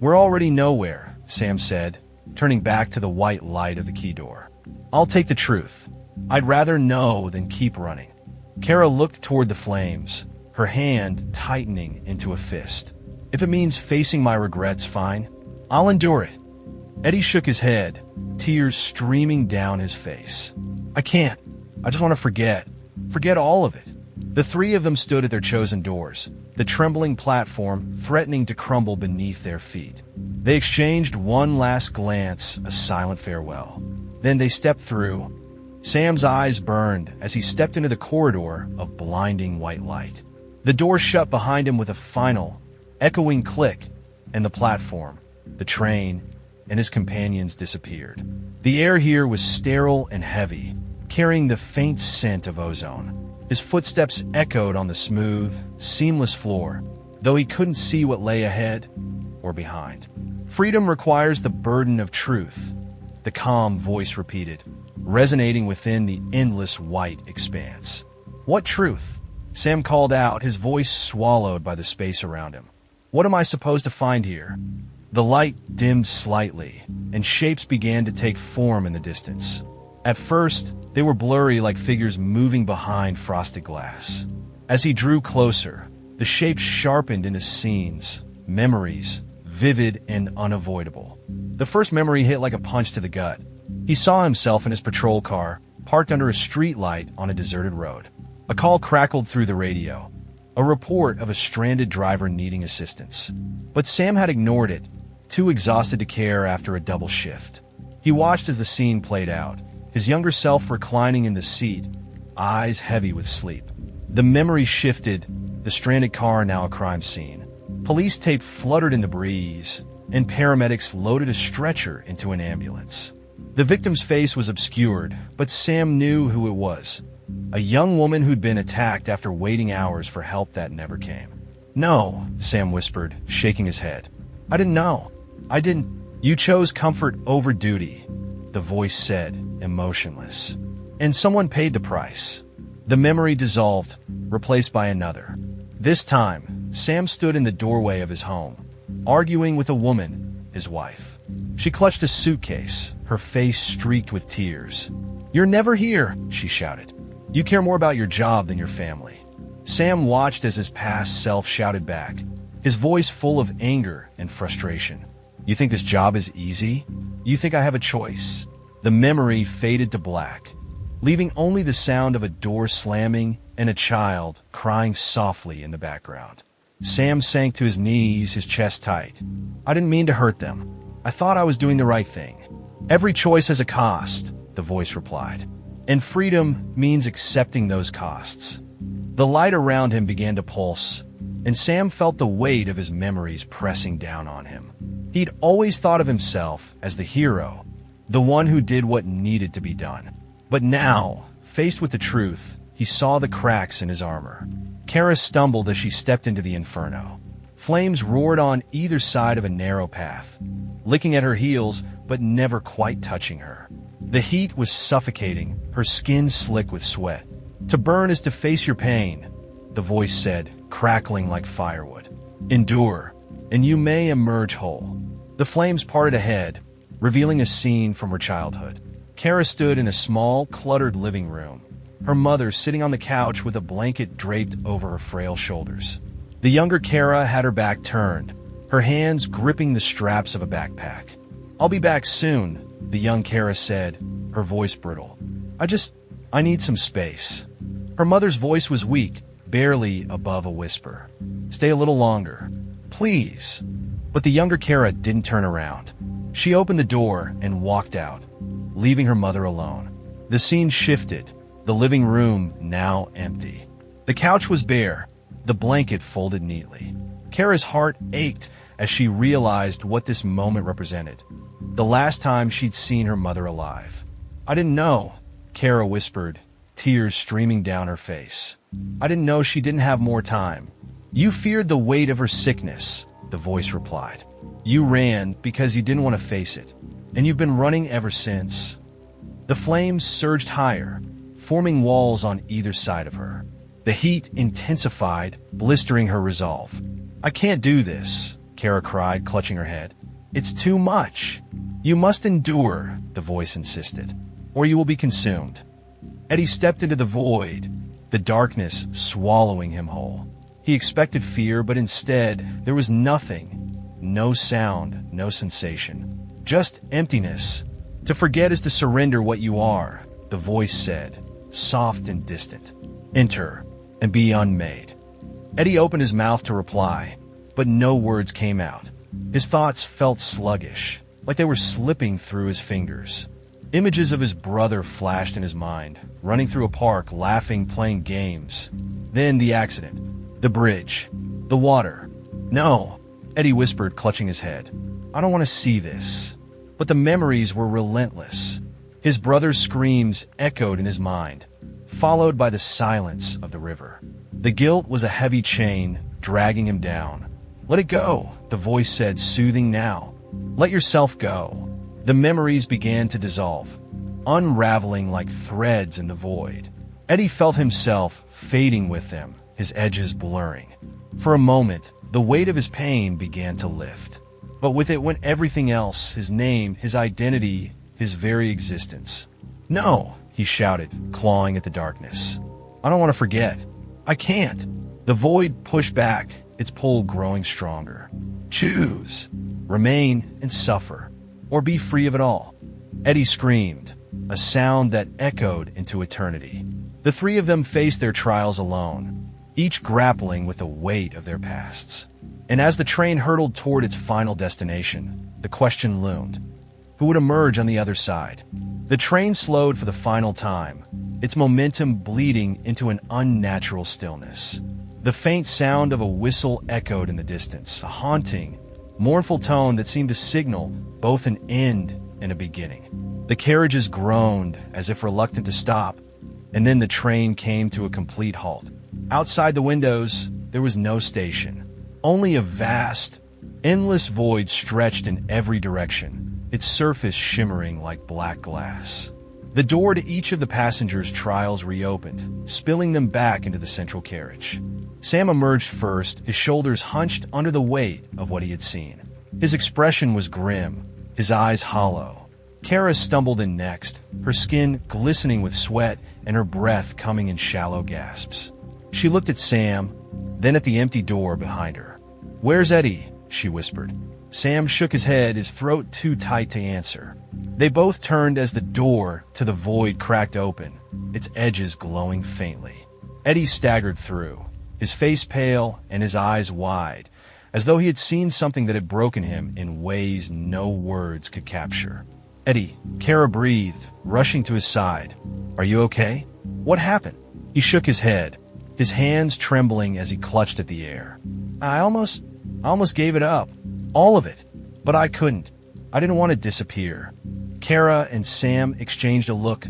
We're already nowhere, Sam said, turning back to the white light of the key door. I'll take the truth. I'd rather know than keep running. Kara looked toward the flames, her hand tightening into a fist. If it means facing my regrets, fine. I'll endure it. Eddie shook his head, tears streaming down his face. I can't. I just want to forget. Forget all of it. The three of them stood at their chosen doors, the trembling platform threatening to crumble beneath their feet. They exchanged one last glance, a silent farewell. Then they stepped through. Sam's eyes burned as he stepped into the corridor of blinding white light. The door shut behind him with a final, echoing click, and the platform, the train, and his companions disappeared. The air here was sterile and heavy, carrying the faint scent of ozone. His footsteps echoed on the smooth, seamless floor, though he couldn't see what lay ahead or behind. Freedom requires the burden of truth, the calm voice repeated, resonating within the endless white expanse. What truth? Sam called out, his voice swallowed by the space around him. What am I supposed to find here? The light dimmed slightly, and shapes began to take form in the distance. At first, they were blurry like figures moving behind frosted glass. As he drew closer, the shapes sharpened into scenes, memories, vivid and unavoidable. The first memory hit like a punch to the gut. He saw himself in his patrol car, parked under a streetlight on a deserted road. A call crackled through the radio, a report of a stranded driver needing assistance. But Sam had ignored it, too exhausted to care after a double shift. He watched as the scene played out, his younger self reclining in the seat, eyes heavy with sleep. The memory shifted, the stranded car now a crime scene. Police tape fluttered in the breeze, and paramedics loaded a stretcher into an ambulance. The victim's face was obscured, but Sam knew who it was. A young woman who'd been attacked after waiting hours for help that never came. No, Sam whispered, shaking his head. I didn't know. I didn't. You chose comfort over duty, the voice said, emotionless. And someone paid the price. The memory dissolved, replaced by another. This time, Sam stood in the doorway of his home, arguing with a woman, his wife. She clutched a suitcase, her face streaked with tears. You're never here, she shouted. You care more about your job than your family. Sam watched as his past self shouted back, his voice full of anger and frustration. You think this job is easy? You think I have a choice? The memory faded to black, leaving only the sound of a door slamming and a child crying softly in the background. Sam sank to his knees, his chest tight. I didn't mean to hurt them. I thought I was doing the right thing. Every choice has a cost, the voice replied. And freedom means accepting those costs. The light around him began to pulse, and Sam felt the weight of his memories pressing down on him. He'd always thought of himself as the hero, the one who did what needed to be done. But now, faced with the truth, he saw the cracks in his armor. Kara stumbled as she stepped into the inferno. Flames roared on either side of a narrow path, licking at her heels but never quite touching her. The heat was suffocating, her skin slick with sweat. To burn is to face your pain, the voice said, crackling like firewood. Endure, and you may emerge whole. The flames parted ahead, revealing a scene from her childhood. Kara stood in a small, cluttered living room, her mother sitting on the couch with a blanket draped over her frail shoulders. The younger Kara had her back turned, her hands gripping the straps of a backpack. I'll be back soon, the young Kara said, her voice brittle. I need some space. Her mother's voice was weak, barely above a whisper. Stay a little longer, please. But the younger Kara didn't turn around. She opened the door and walked out, leaving her mother alone. The scene shifted, the living room now empty. The couch was bare, the blanket folded neatly. Kara's heart ached as she realized what this moment represented. The last time she'd seen her mother alive. I didn't know, Kara whispered, tears streaming down her face. I didn't know she didn't have more time. You feared the weight of her sickness, the voice replied. You ran because you didn't want to face it, and you've been running ever since. The flames surged higher, forming walls on either side of her. The heat intensified, blistering her resolve. I can't do this, Kara cried, clutching her head. It's too much. You must endure, the voice insisted, or you will be consumed. Eddie stepped into the void, the darkness swallowing him whole. He expected fear, but instead there was nothing. No sound, no sensation. Just emptiness. To forget is to surrender what you are, the voice said, soft and distant. Enter. and be unmade. Eddie opened his mouth to reply, but no words came out. His thoughts felt sluggish, like they were slipping through his fingers. Images of his brother flashed in his mind, running through a park, laughing, playing games. Then the accident, the bridge, the water. No, Eddie whispered, clutching his head. I don't want to see this. But the memories were relentless. His brother's screams echoed in his mind, followed by the silence of the river. The guilt was a heavy chain, dragging him down. Let it go, the voice said, soothing now. Let yourself go. The memories began to dissolve, unraveling like threads in the void. Eddie felt himself fading with them, his edges blurring. For a moment, the weight of his pain began to lift. But with it went everything else, his name, his identity, his very existence. No, he shouted, clawing at the darkness. I don't want to forget. I can't. The void pushed back, its pull growing stronger. Choose. Remain and suffer, or be free of it all. Eddie screamed, a sound that echoed into eternity. The three of them faced their trials alone, each grappling with the weight of their pasts. And as the train hurtled toward its final destination, the question loomed. Who would emerge on the other side? The train slowed for the final time, its momentum bleeding into an unnatural stillness. The faint sound of a whistle echoed in the distance, a haunting, mournful tone that seemed to signal both an end and a beginning. The carriages groaned as if reluctant to stop, and then the train came to a complete halt. Outside the windows, there was no station. Only a vast, endless void stretched in every direction, its surface shimmering like black glass. The door to each of the passengers' trials reopened, spilling them back into the central carriage. Sam emerged first, his shoulders hunched under the weight of what he had seen. His expression was grim, his eyes hollow. Kara stumbled in next, her skin glistening with sweat and her breath coming in shallow gasps. She looked at Sam, then at the empty door behind her. Where's Eddie? She whispered. Sam shook his head, his throat too tight to answer. They both turned as the door to the void cracked open, its edges glowing faintly. Eddie staggered through, his face pale and his eyes wide, as though he had seen something that had broken him in ways no words could capture. Eddie, Kara breathed, rushing to his side. Are you okay? What happened? He shook his head, his hands trembling as he clutched at the air. I almost gave it up. All of it. But I couldn't. I didn't want to disappear. Kara and Sam exchanged a look,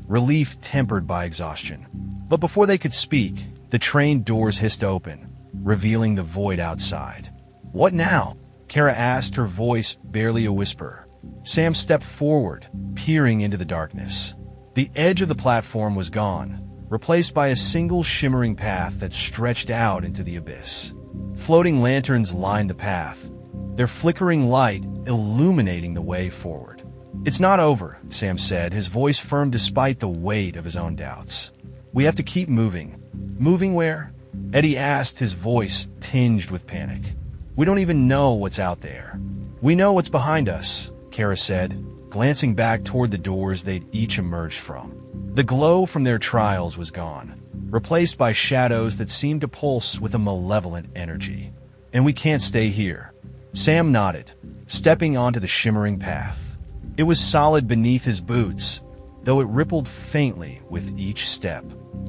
relief tempered by exhaustion. But before they could speak, the train doors hissed open, revealing the void outside. What now? Kara asked, her voice barely a whisper. Sam stepped forward, peering into the darkness. The edge of the platform was gone, replaced by a single shimmering path that stretched out into the abyss. Floating lanterns lined the path, their flickering light illuminating the way forward. It's not over, Sam said, his voice firm despite the weight of his own doubts. We have to keep moving. Moving where? Eddie asked, his voice tinged with panic. We don't even know what's out there. We know what's behind us, Kara said, glancing back toward the doors they'd each emerged from. The glow from their trials was gone, replaced by shadows that seemed to pulse with a malevolent energy. And we can't stay here. Sam nodded, stepping onto the shimmering path. It was solid beneath his boots, though it rippled faintly with each step.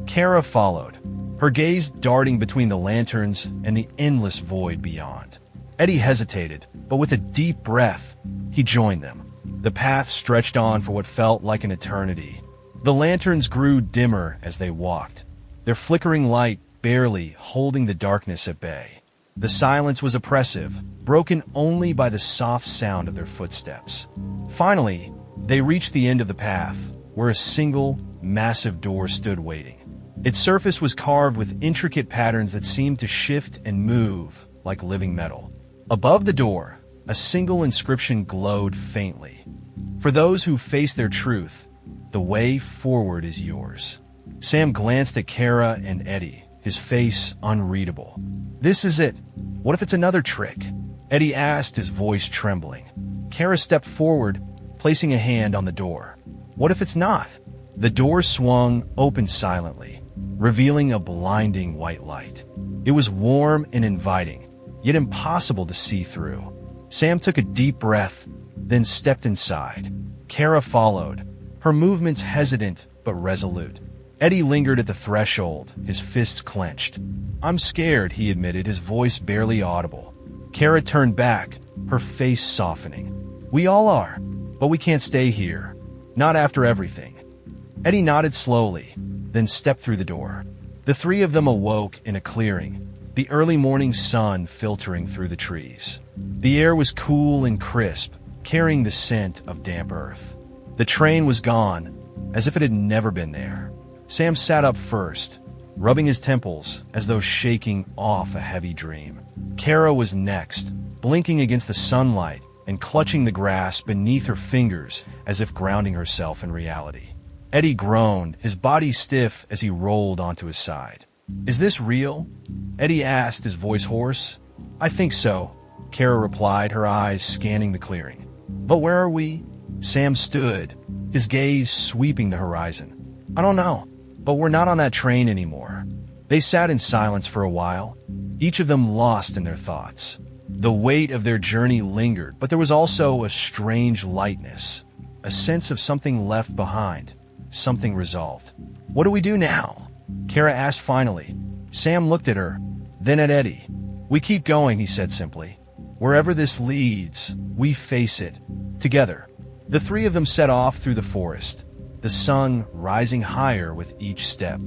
Kara followed, her gaze darting between the lanterns and the endless void beyond. Eddie hesitated, but with a deep breath, he joined them. The path stretched on for what felt like an eternity. The lanterns grew dimmer as they walked, their flickering light barely holding the darkness at bay. The silence was oppressive, broken only by the soft sound of their footsteps. Finally, they reached the end of the path, where a single, massive door stood waiting. Its surface was carved with intricate patterns that seemed to shift and move like living metal. Above the door, a single inscription glowed faintly. For those who face their truth, the way forward is yours. Sam glanced at Kara and Eddie, his face unreadable. This is it. What if it's another trick? Eddie asked, his voice trembling. Kara stepped forward, placing a hand on the door. What if it's not? The door swung open silently, revealing a blinding white light. It was warm and inviting, yet impossible to see through. Sam took a deep breath, then stepped inside. Kara followed, her movements hesitant but resolute. Eddie lingered at the threshold, his fists clenched. "I'm scared," he admitted, his voice barely audible. Kara turned back, her face softening. "We all are, but we can't stay here. Not after everything." Eddie nodded slowly, then stepped through the door. The three of them awoke in a clearing, the early morning sun filtering through the trees. The air was cool and crisp, carrying the scent of damp earth. The train was gone, as if it had never been there. Sam sat up first, rubbing his temples as though shaking off a heavy dream. Kara was next, blinking against the sunlight and clutching the grass beneath her fingers as if grounding herself in reality. Eddie groaned, his body stiff as he rolled onto his side. "Is this real?" Eddie asked, his voice hoarse. "I think so," Kara replied, her eyes scanning the clearing. "But where are we?" Sam stood, his gaze sweeping the horizon. "I don't know, but we're not on that train anymore." They sat in silence for a while, each of them lost in their thoughts. The weight of their journey lingered, but there was also a strange lightness, a sense of something left behind, something resolved. "What do we do now?" Kara asked finally. Sam looked at her, then at Eddie. "We keep going," he said simply. "Wherever this leads, we face it, together." The three of them set off through the forest, the sun rising higher with each step.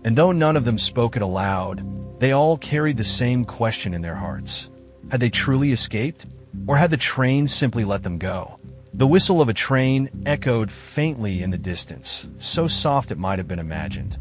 And though none of them spoke it aloud, they all carried the same question in their hearts. Had they truly escaped? Or had the train simply let them go? The whistle of a train echoed faintly in the distance, so soft it might have been imagined.